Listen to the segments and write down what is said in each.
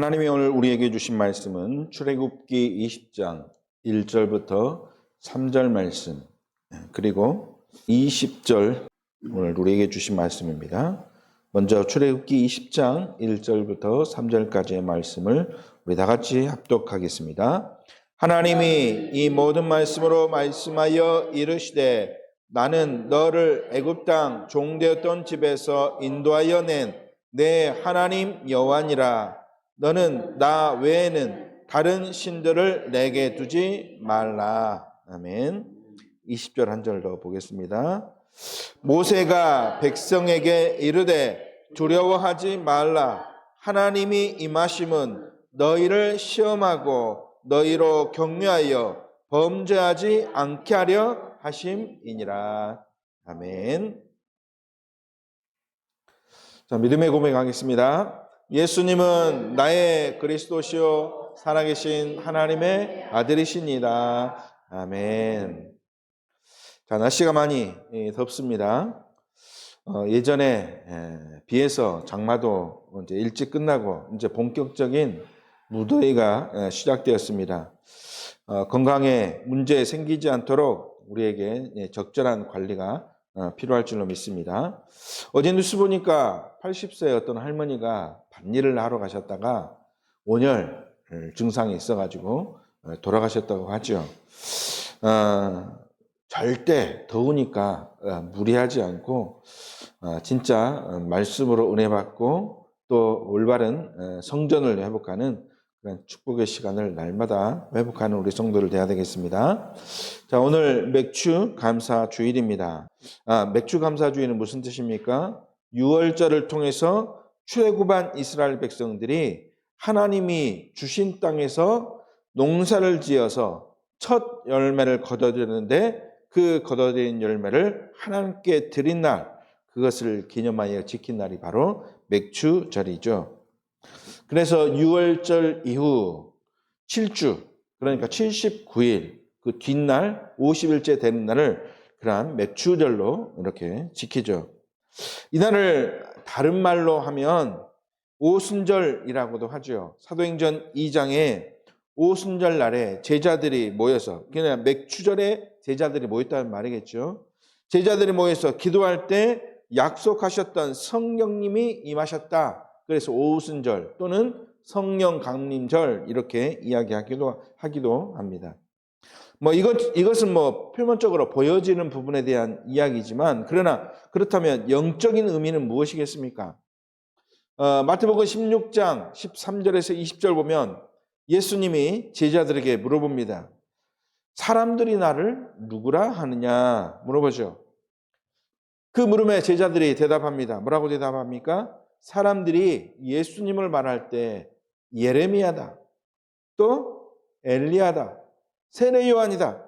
하나님이 오늘 우리에게 주신 말씀은 출애굽기 20장 1절부터 3절 말씀, 그리고 20절 오늘 우리에게 주신 말씀입니다. 먼저 출애굽기 20장 1절부터 3절까지의 말씀을 우리 다 같이 합독하겠습니다. 하나님이 이 모든 말씀으로 말씀하여 이르시되 나는 너를 애굽 땅 종되었던 집에서 인도하여 낸 내 하나님 여호와니라. 너는 나 외에는 다른 신들을 내게 두지 말라. 아멘. 20절 한 절 더 보겠습니다. 모세가 백성에게 이르되 두려워하지 말라. 하나님이 임하심은 너희를 시험하고 너희로 격려하여 범죄하지 않게 하려 하심이니라. 아멘. 자, 믿음의 고백하겠습니다. 예수님은 나의 그리스도시요 살아계신 하나님의 아들이시니라. 아멘. 자, 날씨가 많이 덥습니다. 예전에 비해서 장마도 이제 일찍 끝나고 이제 본격적인 무더위가 시작되었습니다. 건강에 문제 생기지 않도록 우리에게 적절한 관리가 필요할 줄로 믿습니다. 어제 뉴스 보니까 80세 어떤 할머니가 밭일을 하러 가셨다가 온열 증상이 있어가지고 돌아가셨다고 하죠. 절대 더우니까 무리하지 않고 진짜 말씀으로 은혜 받고 또 올바른 성전을 회복하는 그런 축복의 시간을 날마다 회복하는 우리 성도들 되어야 되겠습니다. 자, 오늘 맥주 감사 주일입니다. 맥주 감사 주일은 무슨 뜻입니까? 유월절을 통해서 출애굽한 이스라엘 백성들이 하나님이 주신 땅에서 농사를 지어서 첫 열매를 거둬들였는데 그 거둬들인 열매를 하나님께 드린 날, 그것을 기념하여 지킨 날이 바로 맥주절이죠. 그래서 유월절 이후 7주, 그러니까 79일, 그 뒷날 50일째 되는 날을 그러한 맥주절로 이렇게 지키죠. 이날을 다른 말로 하면 오순절이라고도 하죠. 사도행전 2장에 오순절 날에 제자들이 모여서, 그냥 맥주절에 제자들이 모였다는 말이겠죠. 제자들이 모여서 기도할 때 약속하셨던 성령님이 임하셨다. 그래서 오순절 또는 성령 강림절 이렇게 이야기하기도 합니다. 이것은 표면적으로 보여지는 부분에 대한 이야기지만, 그러나 그렇다면 영적인 의미는 무엇이겠습니까? 마태복음 16장 13절에서 20절 보면 예수님이 제자들에게 물어봅니다. 사람들이 나를 누구라 하느냐 물어보죠. 그 물음에 제자들이 대답합니다. 뭐라고 대답합니까? 사람들이 예수님을 말할 때 예레미야다, 또 엘리야다, 세례 요한이다,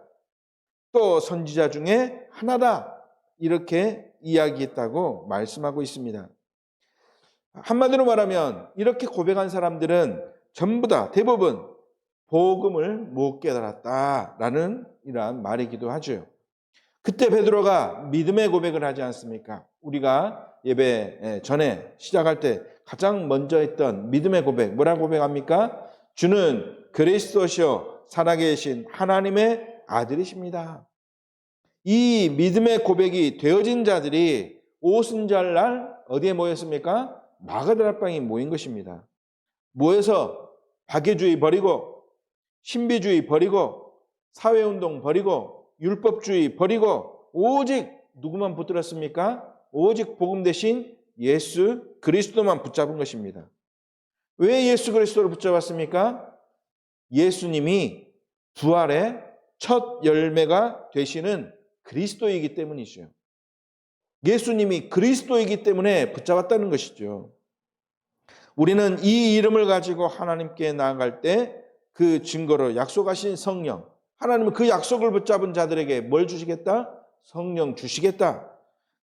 또 선지자 중에 하나다, 이렇게 이야기했다고 말씀하고 있습니다. 한마디로 말하면 이렇게 고백한 사람들은 전부 다 대부분 복음을 못 깨달았다라는 이러한 말이기도 하죠. 그때 베드로가 믿음의 고백을 하지 않습니까? 우리가 예배 전에 시작할 때 가장 먼저 했던 믿음의 고백, 뭐라고 고백합니까? 주는 그리스도시요 살아계신 하나님의 아들이십니다. 이 믿음의 고백이 되어진 자들이 오순절날 어디에 모였습니까? 마가다락방에 모인 것입니다. 모여서 박해주의 버리고, 신비주의 버리고, 사회운동 버리고, 율법주의 버리고, 오직 누구만 붙들었습니까? 오직 복음 대신 예수 그리스도만 붙잡은 것입니다. 왜 예수 그리스도를 붙잡았습니까? 예수님이 부활의 첫 열매가 되시는 그리스도이기 때문이죠. 예수님이 그리스도이기 때문에 붙잡았다는 것이죠. 우리는 이 이름을 가지고 하나님께 나아갈 때 그 증거로 약속하신 성령, 하나님은 그 약속을 붙잡은 자들에게 뭘 주시겠다? 성령 주시겠다.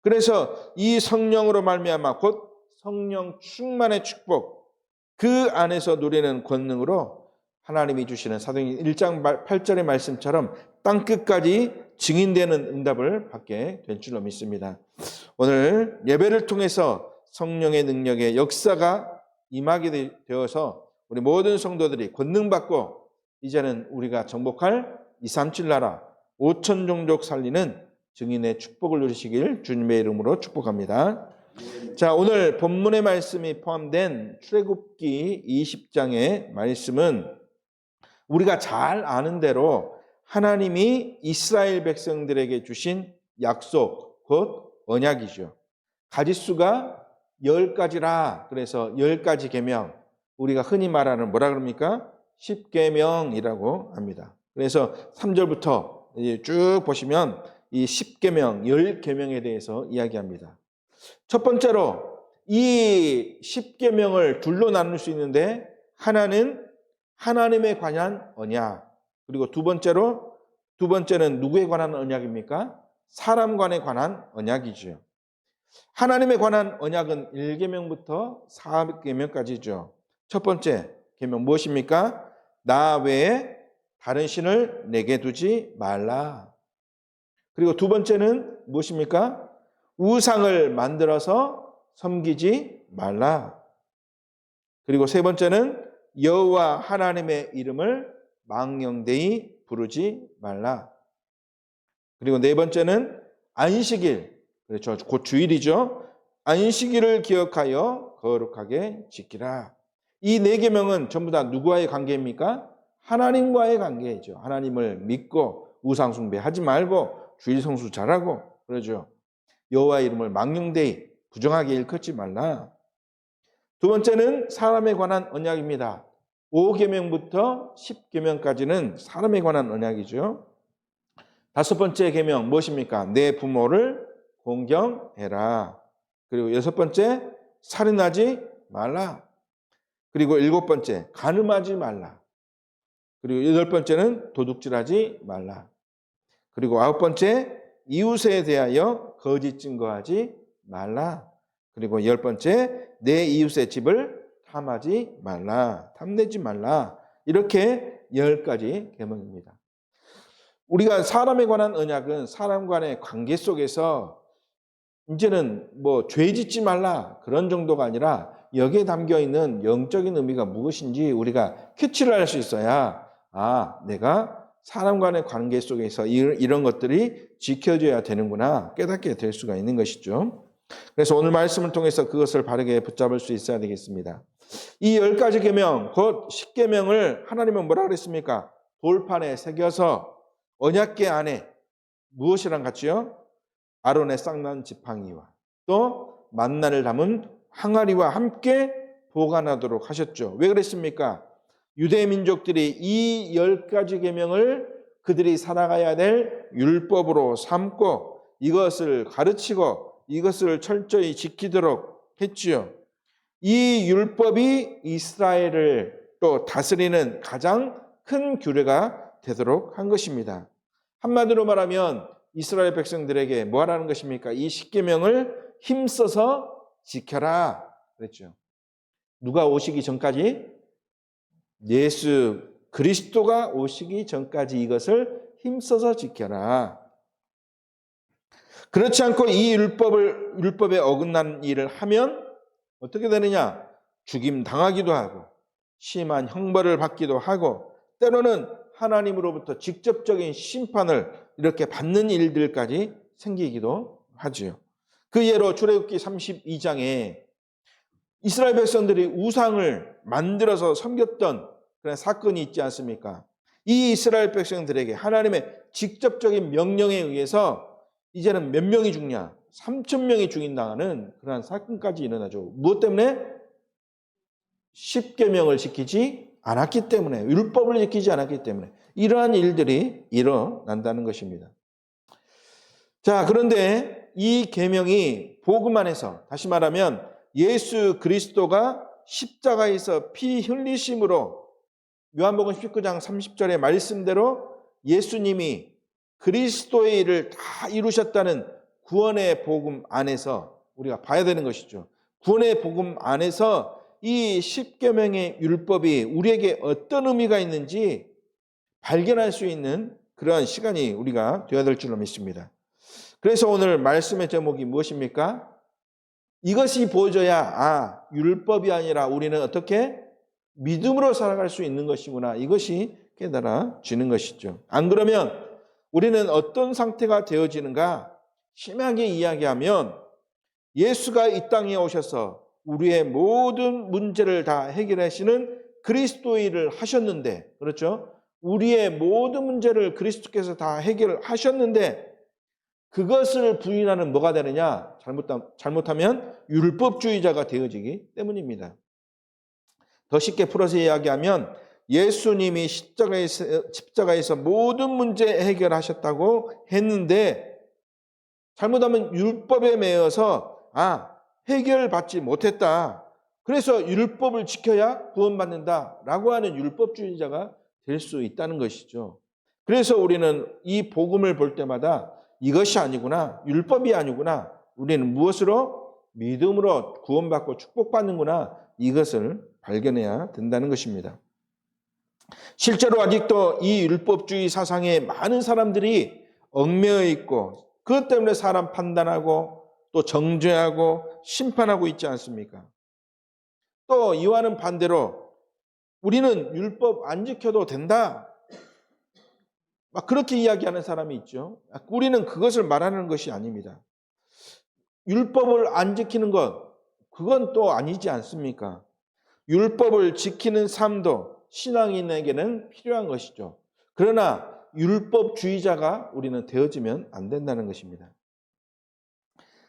그래서 이 성령으로 말미암아 곧 성령 충만의 축복, 그 안에서 누리는 권능으로 하나님이 주시는 사도행전 1장 8절의 말씀처럼 땅끝까지 증인되는 응답을 받게 될 줄로 믿습니다. 오늘 예배를 통해서 성령의 능력의 역사가 임하게 되어서 우리 모든 성도들이 권능받고 이제는 우리가 정복할 237 나라 5천 종족 살리는 증인의 축복을 누리시길 주님의 이름으로 축복합니다. 자, 오늘 본문의 말씀이 포함된 출애굽기 20장의 말씀은 우리가 잘 아는 대로 하나님이 이스라엘 백성들에게 주신 약속, 곧 언약이죠. 가지수가 10가지라. 그래서 10가지 계명, 우리가 흔히 말하는 뭐라 그럽니까? 10계명이라고 합니다. 그래서 3절부터 쭉 보시면 이 10계명, 10계명에 대해서 이야기합니다. 첫 번째로 이 10계명을 둘로 나눌 수 있는데, 하나는 하나님에 관한 언약, 그리고 두 번째는 누구에 관한 언약입니까? 사람 간에 관한 언약이죠. 하나님에 관한 언약은 1계명부터 4계명까지죠. 첫 번째 계명 무엇입니까? 나 외에 다른 신을 내게 두지 말라. 그리고 두 번째는 무엇입니까? 우상을 만들어서 섬기지 말라. 그리고 세 번째는 여호와 하나님의 이름을 망령되이 부르지 말라. 그리고 네 번째는 안식일, 그렇죠, 곧 주일이죠. 안식일을 기억하여 거룩하게 지키라. 이 네 계명은 전부 다 누구와의 관계입니까? 하나님과의 관계이죠. 하나님을 믿고 우상 숭배하지 말고 주일 성수 잘하고, 그러죠. 여호와의 이름을 망령되이 부정하게 일컫지 말라. 두 번째는 사람에 관한 언약입니다. 5계명부터 10계명까지는 사람에 관한 언약이죠. 다섯 번째 계명 무엇입니까? 내 부모를 공경해라. 그리고 여섯 번째, 살인하지 말라. 그리고 일곱 번째, 간음하지 말라. 그리고 여덟 번째는 도둑질하지 말라. 그리고 아홉 번째, 이웃에 대하여 거짓 증거하지 말라. 그리고 열 번째, 내 이웃의 집을 탐하지 말라. 탐내지 말라. 이렇게 10가지 계명입니다. 우리가 사람에 관한 언약은 사람 간의 관계 속에서 이제는 죄 짓지 말라 그런 정도가 아니라 여기에 담겨 있는 영적인 의미가 무엇인지 우리가 캐치를 할 수 있어야, 내가 사람 간의 관계 속에서 이런 것들이 지켜져야 되는구나 깨닫게 될 수가 있는 것이죠. 그래서 오늘 말씀을 통해서 그것을 바르게 붙잡을 수 있어야 되겠습니다. 이 10가지 계명, 곧 10계명을 하나님은 뭐라 그랬습니까? 돌판에 새겨서 언약궤 안에 무엇이랑 같이요? 아론의 쌍난 지팡이와 또 만나를 담은 항아리와 함께 보관하도록 하셨죠. 왜 그랬습니까? 유대 민족들이 이 10가지 계명을 그들이 살아가야 될 율법으로 삼고 이것을 가르치고 이것을 철저히 지키도록 했지요. 이 율법이 이스라엘을 또 다스리는 가장 큰 규례가 되도록 한 것입니다. 한마디로 말하면 이스라엘 백성들에게 뭐 하라는 것입니까? 이 10계명을 힘써서 지켜라 그랬죠. 누가 오시기 전까지? 예수 그리스도가 오시기 전까지 이것을 힘써서 지켜라. 그렇지 않고 이 율법에 어긋난 일을 하면 어떻게 되느냐? 죽임 당하기도 하고 심한 형벌을 받기도 하고 때로는 하나님으로부터 직접적인 심판을 이렇게 받는 일들까지 생기기도 하지요. 그 예로 출애굽기 32장에 이스라엘 백성들이 우상을 만들어서 섬겼던 그런 사건이 있지 않습니까? 이 이스라엘 백성들에게 하나님의 직접적인 명령에 의해서 이제는 몇 명이 죽냐? 3,000명이 죽인당하는 그러한 사건까지 일어나죠. 무엇 때문에? 10계명을 지키지 않았기 때문에, 율법을 지키지 않았기 때문에 이러한 일들이 일어난다는 것입니다. 자, 그런데 이 계명이 복음 안에서, 다시 말하면 예수 그리스도가 십자가에서 피 흘리심으로 요한복음 19장 30절의 말씀대로 예수님이 그리스도의 일을 다 이루셨다는 구원의 복음 안에서 우리가 봐야 되는 것이죠. 구원의 복음 안에서 이 10계명의 율법이 우리에게 어떤 의미가 있는지 발견할 수 있는 그러한 시간이 우리가 되어야 될 줄로 믿습니다. 그래서 오늘 말씀의 제목이 무엇입니까? 이것이 보여줘야 율법이 아니라 우리는 어떻게 믿음으로 살아갈 수 있는 것이구나. 이것이 깨달아지는 것이죠. 안 그러면 우리는 어떤 상태가 되어지는가? 심하게 이야기하면 예수가 이 땅에 오셔서 우리의 모든 문제를 다 해결하시는 그리스도인을 하셨는데, 그렇죠? 우리의 모든 문제를 그리스도께서 다 해결하셨는데 그것을 부인하는 뭐가 되느냐? 잘못하면 율법주의자가 되어지기 때문입니다. 더 쉽게 풀어서 이야기하면 예수님이 십자가에서 모든 문제 해결하셨다고 했는데 잘못하면 율법에 매여서 해결받지 못했다. 그래서 율법을 지켜야 구원받는다라고 하는 율법주의자가 될 수 있다는 것이죠. 그래서 우리는 이 복음을 볼 때마다 이것이 아니구나, 율법이 아니구나, 우리는 무엇으로? 믿음으로 구원받고 축복받는구나, 이것을 발견해야 된다는 것입니다. 실제로 아직도 이 율법주의 사상에 많은 사람들이 얽매여 있고 그것 때문에 사람 판단하고 또 정죄하고 심판하고 있지 않습니까? 또 이와는 반대로 우리는 율법 안 지켜도 된다, 막 그렇게 이야기하는 사람이 있죠. 우리는 그것을 말하는 것이 아닙니다. 율법을 안 지키는 것, 그건 또 아니지 않습니까? 율법을 지키는 삶도 신앙인에게는 필요한 것이죠. 그러나 율법주의자가 우리는 되어지면 안 된다는 것입니다.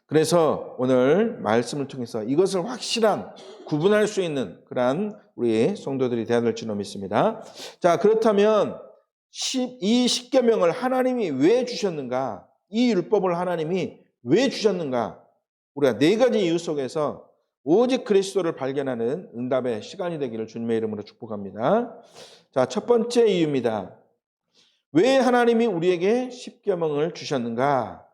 그래서 오늘 말씀을 통해서 이것을 확실한 구분할 수 있는 그러한 우리 성도들이 되어야 될 줄 믿습니다. 자, 그렇다면 이 십계명을 하나님이 왜 주셨는가? 이 율법을 하나님이 왜 주셨는가? 우리가 네 가지 이유 속에서 오직 그리스도를 발견하는 응답의 시간이 되기를 주님의 이름으로 축복합니다. 자, 첫 번째 이유입니다. 왜 하나님이 우리에게 십계명을 주셨는가?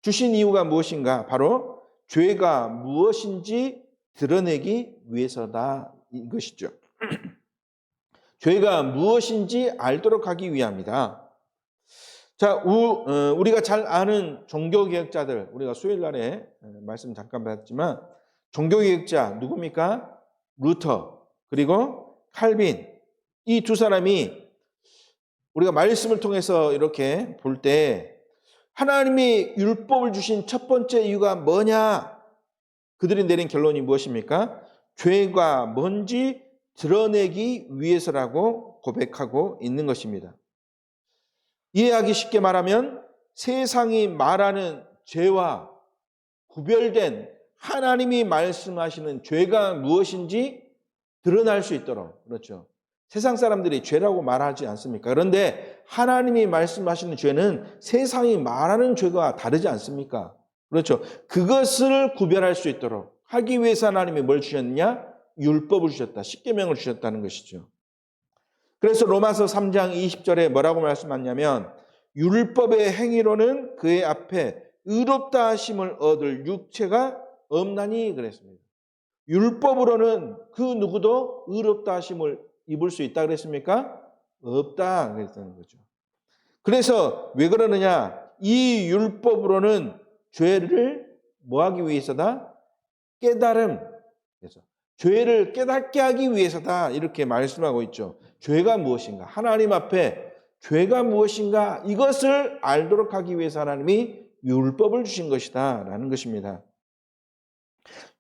주신 이유가 무엇인가? 바로 죄가 무엇인지 드러내기 위해서다, 이것이죠. 죄가 무엇인지 알도록 하기 위함이다. 자, 우리가 잘 아는 종교개혁자들, 우리가 수요일 날에 말씀 잠깐 받았지만 종교개혁자 누굽니까? 루터 그리고 칼빈, 이 두 사람이 우리가 말씀을 통해서 이렇게 볼 때 하나님이 율법을 주신 첫 번째 이유가 뭐냐? 그들이 내린 결론이 무엇입니까? 죄가 뭔지 드러내기 위해서라고 고백하고 있는 것입니다. 이해하기 쉽게 말하면 세상이 말하는 죄와 구별된 하나님이 말씀하시는 죄가 무엇인지 드러날 수 있도록, 그렇죠. 세상 사람들이 죄라고 말하지 않습니까? 그런데 하나님이 말씀하시는 죄는 세상이 말하는 죄가 다르지 않습니까? 그렇죠. 그것을 구별할 수 있도록 하기 위해서 하나님이 뭘 주셨느냐? 율법을 주셨다. 십계명을 주셨다는 것이죠. 그래서 로마서 3장 20절에 뭐라고 말씀하냐면 율법의 행위로는 그의 앞에 의롭다 하심을 얻을 육체가 없나니 그랬습니다. 율법으로는 그 누구도 의롭다 하심을 입을 수 있다 그랬습니까? 없다 그랬다는 거죠. 그래서 왜 그러느냐? 이 율법으로는 죄를 뭐하기 위해서다? 깨달음. 그래서 죄를 깨닫게 하기 위해서다, 이렇게 말씀하고 있죠. 죄가 무엇인가? 하나님 앞에 죄가 무엇인가? 이것을 알도록 하기 위해서 하나님이 율법을 주신 것이다 라는 것입니다.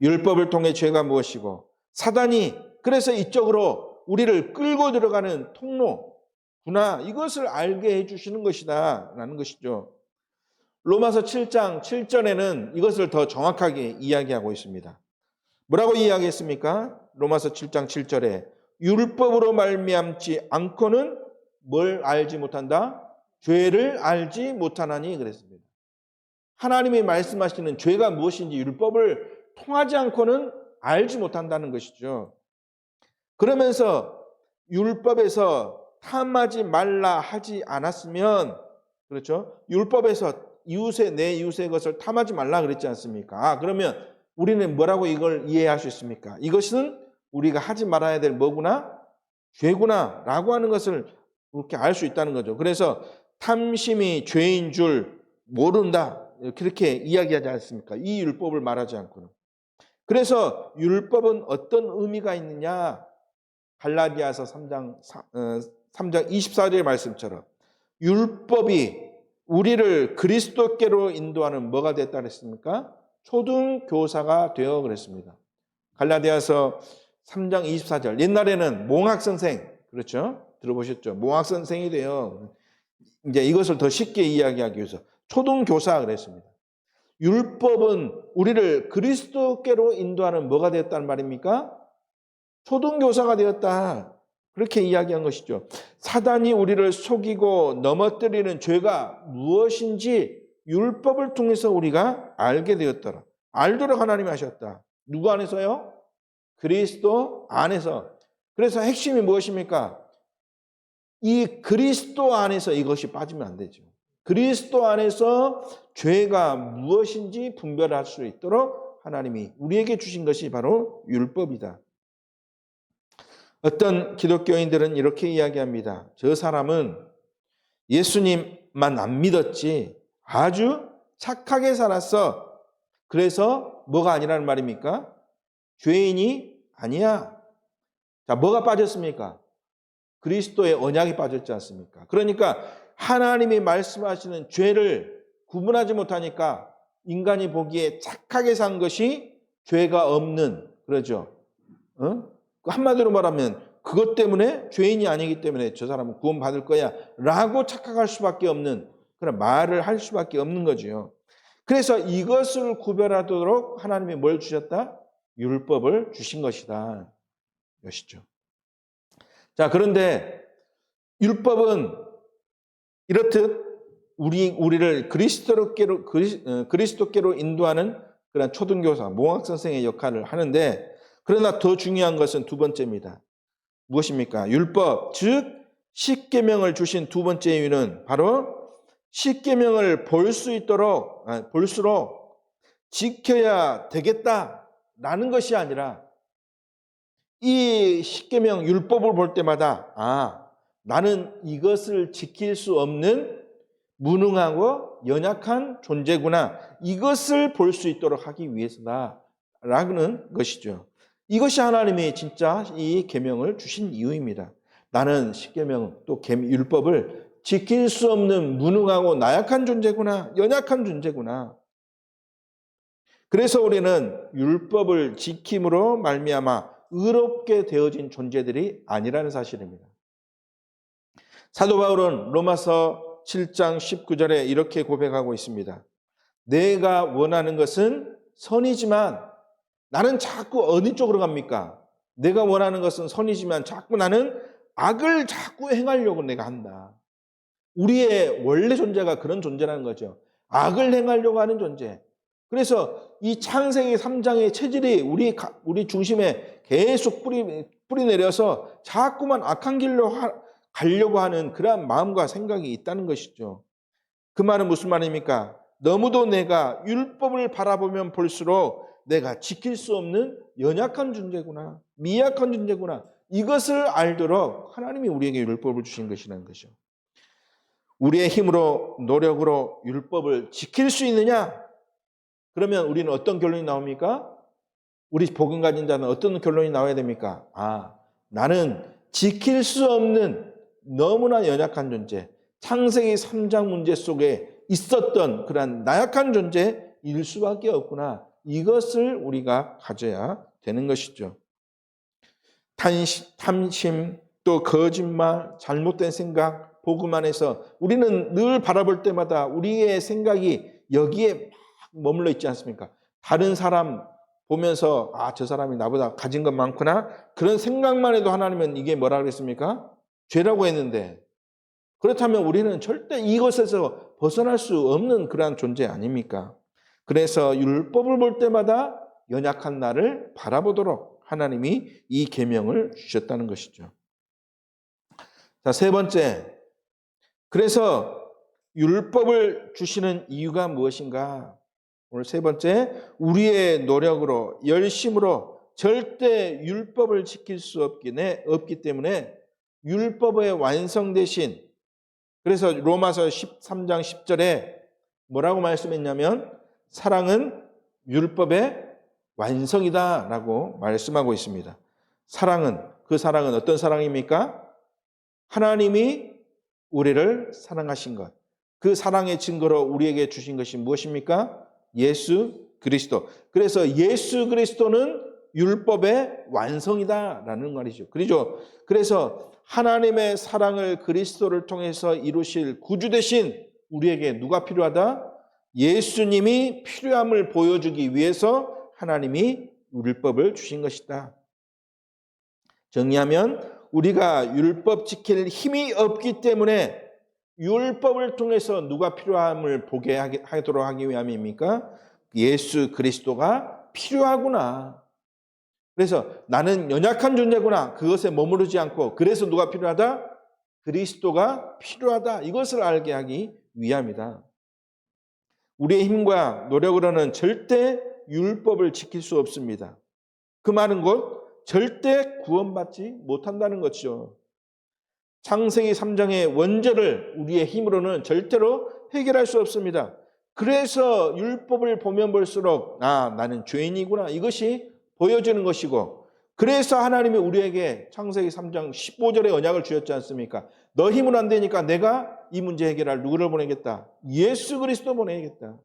율법을 통해 죄가 무엇이고 사단이 그래서 이쪽으로 우리를 끌고 들어가는 통로구나, 이것을 알게 해주시는 것이다 라는 것이죠. 로마서 7장 7절에는 이것을 더 정확하게 이야기하고 있습니다. 뭐라고 이야기했습니까? 로마서 7장 7절에 율법으로 말미암지 않고는 뭘 알지 못한다? 죄를 알지 못하나니 그랬습니다. 하나님이 말씀하시는 죄가 무엇인지 율법을 통하지 않고는 알지 못한다는 것이죠. 그러면서 율법에서 탐하지 말라 하지 않았으면, 그렇죠? 율법에서 내 이웃의 것을 탐하지 말라 그랬지 않습니까? 그러면 우리는 뭐라고 이걸 이해할 수 있습니까? 이것은 우리가 하지 말아야 될 뭐구나? 죄구나 라고 하는 것을 그렇게 알 수 있다는 거죠. 그래서 탐심이 죄인 줄 모른다, 그렇게 이야기하지 않습니까? 이 율법을 말하지 않고는. 그래서 율법은 어떤 의미가 있느냐? 갈라디아서 3장 24절의 말씀처럼 율법이 우리를 그리스도께로 인도하는 뭐가 됐다 그랬습니까? 초등교사가 되어 그랬습니다. 갈라디아서 3장 24절. 옛날에는 몽학선생, 그렇죠? 들어보셨죠? 몽학선생이 돼요. 이제 이것을 더 쉽게 이야기하기 위해서 초등교사 그랬습니다. 율법은 우리를 그리스도께로 인도하는 뭐가 되었다는 말입니까? 초등교사가 되었다. 그렇게 이야기한 것이죠. 사단이 우리를 속이고 넘어뜨리는 죄가 무엇인지 율법을 통해서 우리가 알게 되었더라. 알도록 하나님이 하셨다. 누구 안에서요? 그리스도 안에서. 그래서 핵심이 무엇입니까? 이 그리스도 안에서 이것이 빠지면 안 되죠. 그리스도 안에서 죄가 무엇인지 분별할 수 있도록 하나님이 우리에게 주신 것이 바로 율법이다. 어떤 기독교인들은 이렇게 이야기합니다. 저 사람은 예수님만 안 믿었지 아주 착하게 살았어. 그래서 뭐가 아니라는 말입니까? 죄인이 아니야. 자, 뭐가 빠졌습니까? 그리스도의 언약이 빠졌지 않습니까? 그러니까 하나님이 말씀하시는 죄를 구분하지 못하니까 인간이 보기에 착하게 산 것이 죄가 없는, 그러죠? 한마디로 말하면 그것 때문에 죄인이 아니기 때문에 저 사람은 구원받을 거야 라고 착각할 수밖에 없는 그런 말을 할 수밖에 없는 거죠. 그래서 이것을 구별하도록 하나님이 뭘 주셨다? 율법을 주신 것이다. 것이죠. 자, 그런데 율법은 이렇듯 우리를 그리스도께로 인도하는 그런 초등교사, 몽학선생의 역할을 하는데, 그러나 더 중요한 것은 두 번째입니다. 무엇입니까? 율법, 즉 십계명을 주신 두 번째 이유는 바로 십계명을 볼수록 지켜야 되겠다라는 것이 아니라 이 십계명 율법을 볼 때마다 나는 이것을 지킬 수 없는 무능하고 연약한 존재구나. 이것을 볼 수 있도록 하기 위해서다라는 것이죠. 이것이 하나님이 진짜 이 계명을 주신 이유입니다. 나는 십계명 또 율법을 지킬 수 없는 무능하고 나약한 존재구나. 연약한 존재구나. 그래서 우리는 율법을 지킴으로 말미암아 의롭게 되어진 존재들이 아니라는 사실입니다. 사도 바울은 로마서 7장 19절에 이렇게 고백하고 있습니다. 내가 원하는 것은 선이지만 나는 자꾸 어느 쪽으로 갑니까? 내가 원하는 것은 선이지만 자꾸 나는 악을 자꾸 행하려고 내가 한다. 우리의 원래 존재가 그런 존재라는 거죠. 악을 행하려고 하는 존재. 그래서 이 창세기 3장의 체질이 우리 중심에 계속 뿌리 내려서 자꾸만 악한 길로 가려고 하는 그러한 마음과 생각이 있다는 것이죠. 그 말은 무슨 말입니까? 너무도 내가 율법을 바라보면 볼수록 내가 지킬 수 없는 연약한 존재구나, 미약한 존재구나. 이것을 알도록 하나님이 우리에게 율법을 주신 것이라는 것이죠. 우리의 힘으로 노력으로 율법을 지킬 수 있느냐? 그러면 우리는 어떤 결론이 나옵니까? 우리 복음 가진 자는 어떤 결론이 나와야 됩니까? 나는 지킬 수 없는 너무나 연약한 존재, 창세기 3장 문제 속에 있었던 그런 나약한 존재일 수밖에 없구나. 이것을 우리가 가져야 되는 것이죠. 탐심, 또 거짓말, 잘못된 생각, 복음 안에서 우리는 늘 바라볼 때마다 우리의 생각이 여기에 머물러 있지 않습니까? 다른 사람 보면서 저 사람이 나보다 가진 것 많구나. 그런 생각만 해도 하나님은 이게 뭐라 그랬습니까? 죄라고 했는데, 그렇다면 우리는 절대 이것에서 벗어날 수 없는 그러한 존재 아닙니까? 그래서 율법을 볼 때마다 연약한 나를 바라보도록 하나님이 이 계명을 주셨다는 것이죠. 자, 세 번째. 그래서 율법을 주시는 이유가 무엇인가? 오늘 세 번째, 우리의 노력으로 열심으로 절대 율법을 지킬 수 없기 때문에 율법의 완성 대신, 그래서 로마서 13장 10절에 뭐라고 말씀했냐면 사랑은 율법의 완성이다 라고 말씀하고 있습니다. 그 사랑은 어떤 사랑입니까? 하나님이 우리를 사랑하신 것. 그 사랑의 증거로 우리에게 주신 것이 무엇입니까? 예수 그리스도. 그래서 예수 그리스도는 율법의 완성이다라는 말이죠. 그래서 하나님의 사랑을 그리스도를 통해서 이루실 구주 되신 우리에게 누가 필요하다? 예수님이 필요함을 보여주기 위해서 하나님이 율법을 주신 것이다. 정리하면 우리가 율법 지킬 힘이 없기 때문에 율법을 통해서 누가 필요함을 보게 하도록 하기 위함입니까? 예수 그리스도가 필요하구나. 그래서 나는 연약한 존재구나. 그것에 머무르지 않고 그래서 누가 필요하다? 그리스도가 필요하다. 이것을 알게 하기 위함이다. 우리의 힘과 노력으로는 절대 율법을 지킬 수 없습니다. 그 말은 곧 절대 구원받지 못한다는 것이죠. 창세기 3장의 원죄를 우리의 힘으로는 절대로 해결할 수 없습니다. 그래서 율법을 보면 볼수록 나는 죄인이구나 이것이 보여지는 것이고, 그래서 하나님이 우리에게 창세기 3장 15절의 언약을 주셨지 않습니까? 너 힘은 안 되니까 내가 이 문제 해결할 누구를 보내겠다? 예수 그리스도 보내겠다.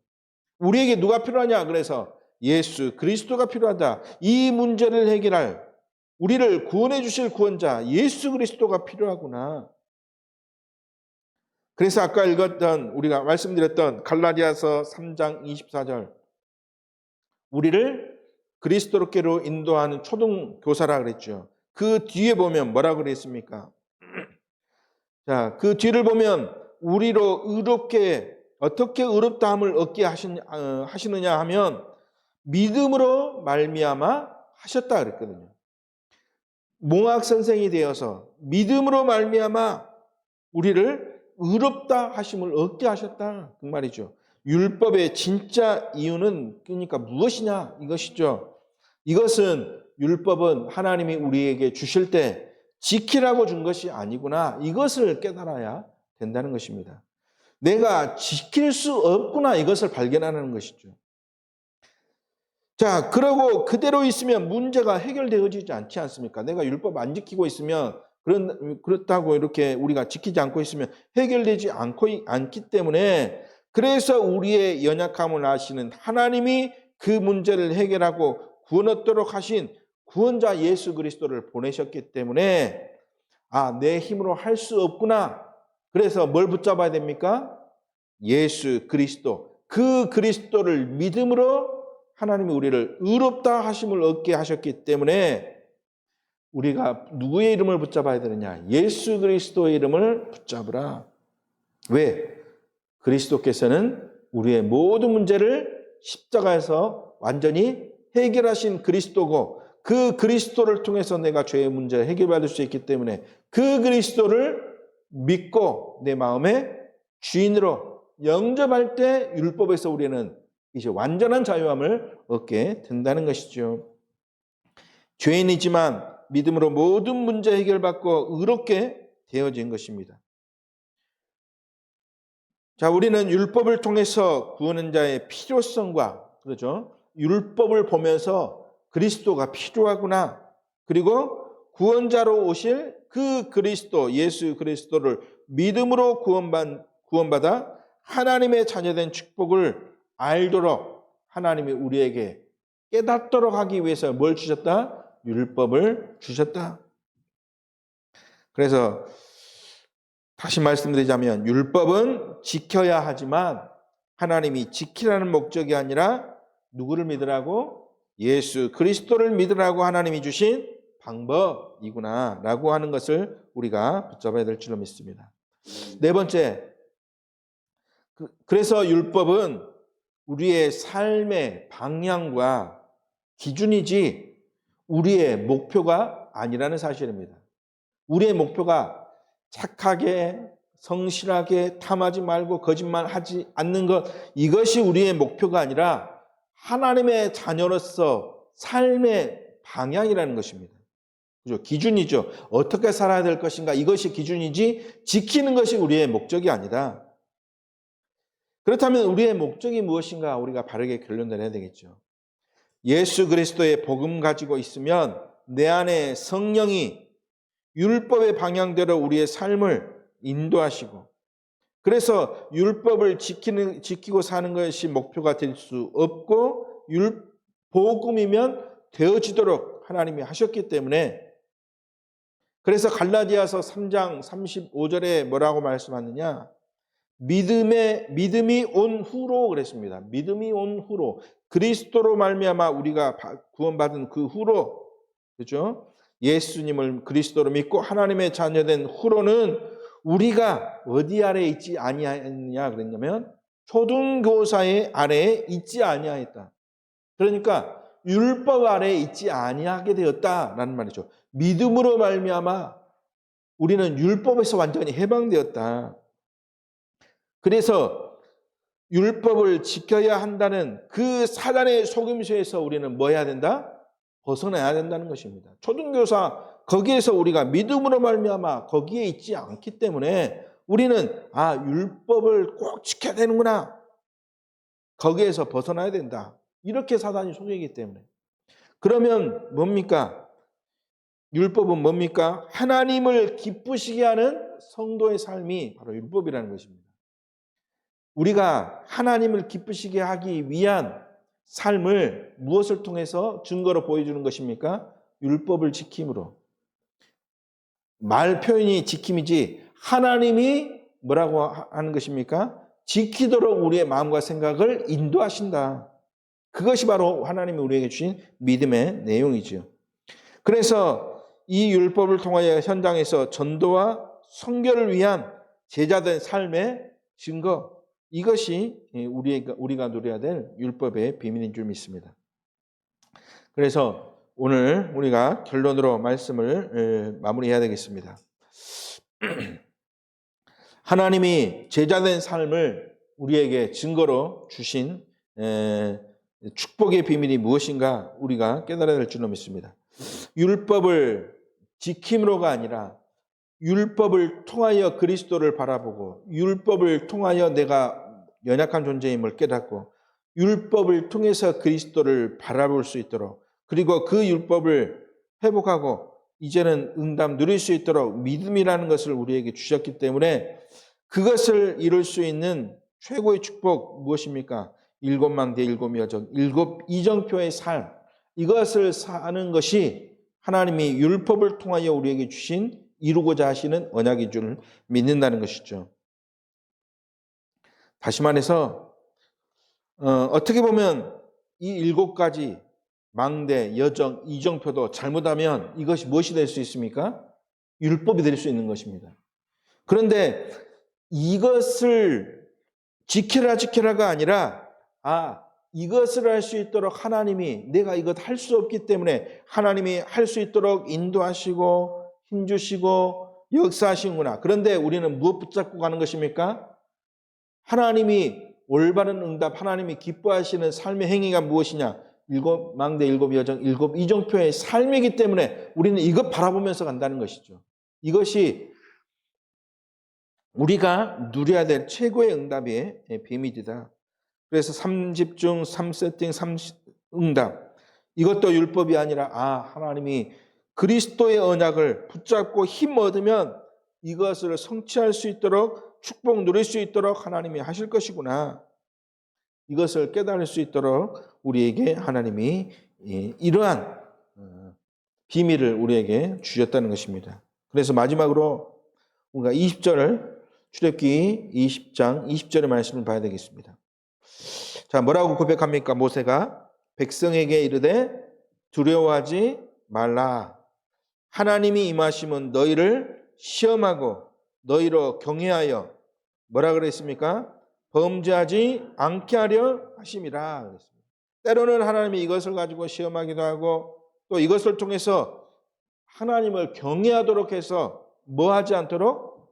우리에게 누가 필요하냐? 그래서 예수 그리스도가 필요하다. 이 문제를 해결할, 우리를 구원해 주실 구원자 예수 그리스도가 필요하구나. 그래서 아까 읽었던, 우리가 말씀드렸던 갈라디아서 3장 24절, 우리를 그리스도께로 인도하는 초등 교사라 그랬죠. 그 뒤에 보면 뭐라고 그랬습니까? 자, 그 뒤를 보면 우리로 의롭게, 어떻게 의롭다함을 얻게 하시느냐 하면 믿음으로 말미암아 하셨다 그랬거든요. 몽학 선생이 되어서 믿음으로 말미암아 우리를 의롭다 하심을 얻게 하셨다 그 말이죠. 율법의 진짜 이유는 그러니까 무엇이냐 이것이죠. 이것은 율법은 하나님이 우리에게 주실 때 지키라고 준 것이 아니구나, 이것을 깨달아야 된다는 것입니다. 내가 지킬 수 없구나, 이것을 발견하는 것이죠. 자, 그러고 그대로 있으면 문제가 해결되어지지 않지 않습니까? 내가 율법 안 지키고 있으면, 그렇다고 이렇게 우리가 지키지 않고 있으면 해결되지 않기 때문에, 그래서 우리의 연약함을 아시는 하나님이 그 문제를 해결하고 구원 얻도록 하신 구원자 예수 그리스도를 보내셨기 때문에 내 힘으로 할 수 없구나. 그래서 뭘 붙잡아야 됩니까? 예수 그리스도. 그 그리스도를 믿음으로 하나님이 우리를 의롭다 하심을 얻게 하셨기 때문에 우리가 누구의 이름을 붙잡아야 되느냐? 예수 그리스도의 이름을 붙잡으라. 왜? 그리스도께서는 우리의 모든 문제를 십자가에서 완전히 해결하신 그리스도고, 그 그리스도를 통해서 내가 죄의 문제를 해결받을 수 있기 때문에 그 그리스도를 믿고 내 마음의 주인으로 영접할 때 율법에서 우리는 이제 완전한 자유함을 얻게 된다는 것이죠. 죄인이지만 믿음으로 모든 문제 해결받고 의롭게 되어진 것입니다. 자, 우리는 율법을 통해서 구원한 자의 필요성과, 그렇죠? 율법을 보면서 그리스도가 필요하구나. 그리고 구원자로 오실 그 그리스도, 예수 그리스도를 믿음으로 구원받아 하나님의 자녀된 축복을 알도록 하나님이 우리에게 깨닫도록 하기 위해서 뭘 주셨다? 율법을 주셨다. 그래서 다시 말씀드리자면 율법은 지켜야 하지만 하나님이 지키라는 목적이 아니라 누구를 믿으라고? 예수 그리스도를 믿으라고 하나님이 주신 방법이구나 라고 하는 것을 우리가 붙잡아야 될 줄로 믿습니다. 네 번째, 그래서 율법은 우리의 삶의 방향과 기준이지 우리의 목표가 아니라는 사실입니다. 우리의 목표가 착하게, 성실하게, 탐하지 말고 거짓말하지 않는 것, 이것이 우리의 목표가 아니라 하나님의 자녀로서 삶의 방향이라는 것입니다. 그죠? 기준이죠. 어떻게 살아야 될 것인가, 이것이 기준이지 지키는 것이 우리의 목적이 아니다. 그렇다면 우리의 목적이 무엇인가 우리가 바르게 결론 내려야 되겠죠. 예수 그리스도의 복음 가지고 있으면 내 안에 성령이 율법의 방향대로 우리의 삶을 인도하시고, 그래서 율법을 지키고 사는 것이 목표가 될 수 없고 복음이면 되어지도록 하나님이 하셨기 때문에, 그래서 갈라디아서 3장 35절에 뭐라고 말씀하느냐, 믿음이 온 후로 그랬습니다. 믿음이 온 후로, 그리스도로 말미암아 우리가 구원받은 그 후로, 그렇죠? 예수님을 그리스도로 믿고 하나님의 자녀된 후로는 우리가 어디 아래에 있지 아니하였느냐 그랬냐면 초등교사의 아래에 있지 아니하였다. 그러니까 율법 아래에 있지 아니하게 되었다라는 말이죠. 믿음으로 말미암아 우리는 율법에서 완전히 해방되었다. 그래서 율법을 지켜야 한다는 그 사단의 속임수에서 우리는 뭐 해야 된다? 벗어나야 된다는 것입니다. 초등교사 거기에서 우리가 믿음으로 말미암아 거기에 있지 않기 때문에 우리는 율법을 꼭 지켜야 되는구나. 거기에서 벗어나야 된다. 이렇게 사단이 속이기 때문에. 그러면 뭡니까? 율법은 뭡니까? 하나님을 기쁘시게 하는 성도의 삶이 바로 율법이라는 것입니다. 우리가 하나님을 기쁘시게 하기 위한 삶을 무엇을 통해서 증거로 보여주는 것입니까? 율법을 지킴으로. 말 표현이 지킴이지 하나님이 뭐라고 하는 것입니까? 지키도록 우리의 마음과 생각을 인도하신다. 그것이 바로 하나님이 우리에게 주신 믿음의 내용이죠. 그래서 이 율법을 통하여 현장에서 전도와 선교를 위한 제자된 삶의 증거, 이것이 우리가 누려야 될 율법의 비밀인 줄 믿습니다. 그래서 오늘 우리가 결론으로 말씀을 마무리해야 되겠습니다. 하나님이 제자된 삶을 우리에게 증거로 주신 축복의 비밀이 무엇인가 우리가 깨달아야 될 줄로 믿습니다. 율법을 지킴으로가 아니라 율법을 통하여 그리스도를 바라보고, 율법을 통하여 내가 연약한 존재임을 깨닫고, 율법을 통해서 그리스도를 바라볼 수 있도록, 그리고 그 율법을 회복하고 이제는 응답 누릴 수 있도록 믿음이라는 것을 우리에게 주셨기 때문에 그것을 이룰 수 있는 최고의 축복 무엇입니까? 7망대 7여정, 7이정표의 삶, 이것을 사는 것이 하나님이 율법을 통하여 우리에게 주신 이루고자 하시는 언약인 줄 믿는다는 것이죠. 다시 말해서 어떻게 보면 이 7가지 망대, 여정, 이정표도 잘못하면 이것이 무엇이 될 수 있습니까? 율법이 될 수 있는 것입니다. 그런데 이것을 지켜라가 아니라 이것을 할 수 있도록 하나님이, 내가 이것 할 수 없기 때문에 하나님이 할 수 있도록 인도하시고 힘주시고 역사하시는구나. 그런데 우리는 무엇 붙잡고 가는 것입니까? 하나님이 올바른 응답, 하나님이 기뻐하시는 삶의 행위가 무엇이냐? 7망대 7여정 7이정표의 삶이기 때문에 우리는 이것 바라보면서 간다는 것이죠. 이것이 우리가 누려야 될 최고의 응답의 비밀이다. 그래서 3집중, 3세팅, 3응답, 이것도 율법이 아니라 하나님이 그리스도의 언약을 붙잡고 힘 얻으면 이것을 성취할 수 있도록, 축복 누릴 수 있도록 하나님이 하실 것이구나. 이것을 깨달을 수 있도록 우리에게 하나님이 이러한 비밀을 우리에게 주셨다는 것입니다. 그래서 마지막으로 우리가 20절, 출애굽기 20장 20절의 말씀을 봐야 되겠습니다. 자, 뭐라고 고백합니까? 모세가 백성에게 이르되 두려워하지 말라. 하나님이 임하시면 너희를 시험하고 너희로 경외하여 뭐라 그랬습니까? 범죄하지 않게 하려 하심이라 그랬습니다. 때로는 하나님이 이것을 가지고 시험하기도 하고 또 이것을 통해서 하나님을 경외하도록 해서 뭐 하지 않도록?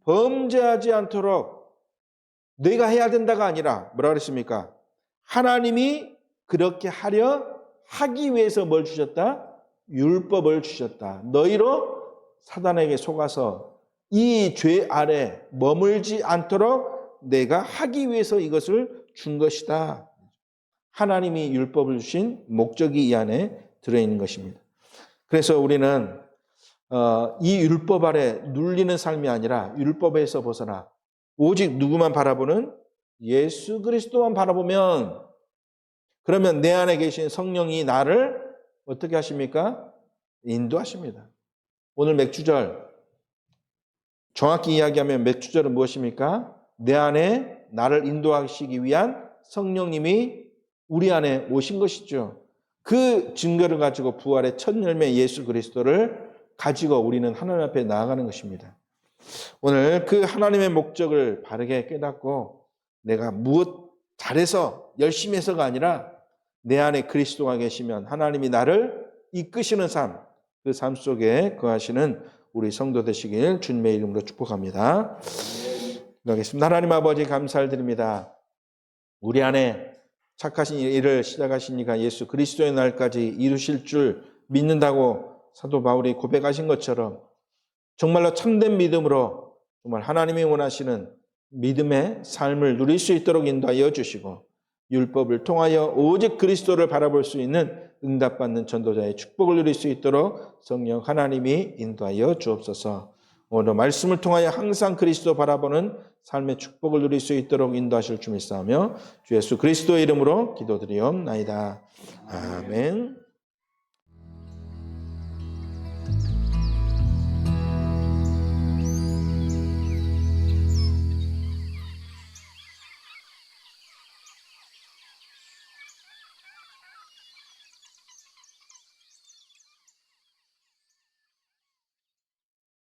범죄하지 않도록 내가 해야 된다가 아니라 뭐라 그랬습니까? 하나님이 그렇게 하기 위해서 뭘 주셨다? 율법을 주셨다. 너희로 사단에게 속아서 이 죄 아래 머물지 않도록 내가 하기 위해서 이것을 준 것이다. 하나님이 율법을 주신 목적이 이 안에 들어있는 것입니다. 그래서 우리는 이 율법 아래 눌리는 삶이 아니라 율법에서 벗어나 오직 누구만 바라보는 예수 그리스도만 바라보면, 그러면 내 안에 계신 성령이 나를 어떻게 하십니까? 인도하십니다. 오늘 맥주절, 정확히 이야기하면 맥주절은 무엇입니까? 내 안에 나를 인도하시기 위한 성령님이 우리 안에 오신 것이죠. 그 증거를 가지고 부활의 첫 열매 예수 그리스도를 가지고 우리는 하나님 앞에 나아가는 것입니다. 오늘 그 하나님의 목적을 바르게 깨닫고 내가 무엇 잘해서 열심히 해서가 아니라 내 안에 그리스도가 계시면 하나님이 나를 이끄시는 삶, 그 삶 속에 거하시는 우리 성도 되시길 주님의 이름으로 축복합니다. 기도하겠습니다. 하나님 아버지 감사를 드립니다. 우리 안에 착하신 일을 시작하신 이가 예수 그리스도의 날까지 이루실 줄 믿는다고 사도 바울이 고백하신 것처럼 정말로 참된 믿음으로 정말 하나님이 원하시는 믿음의 삶을 누릴 수 있도록 인도하여 주시고 율법을 통하여 오직 그리스도를 바라볼 수 있는 응답받는 전도자의 축복을 누릴 수 있도록 성령 하나님이 인도하여 주옵소서. 오늘 말씀을 통하여 항상 그리스도 바라보는 삶의 축복을 누릴 수 있도록 인도하실 줄 믿사오며 주 예수 그리스도의 이름으로 기도드리옵나이다. 아멘.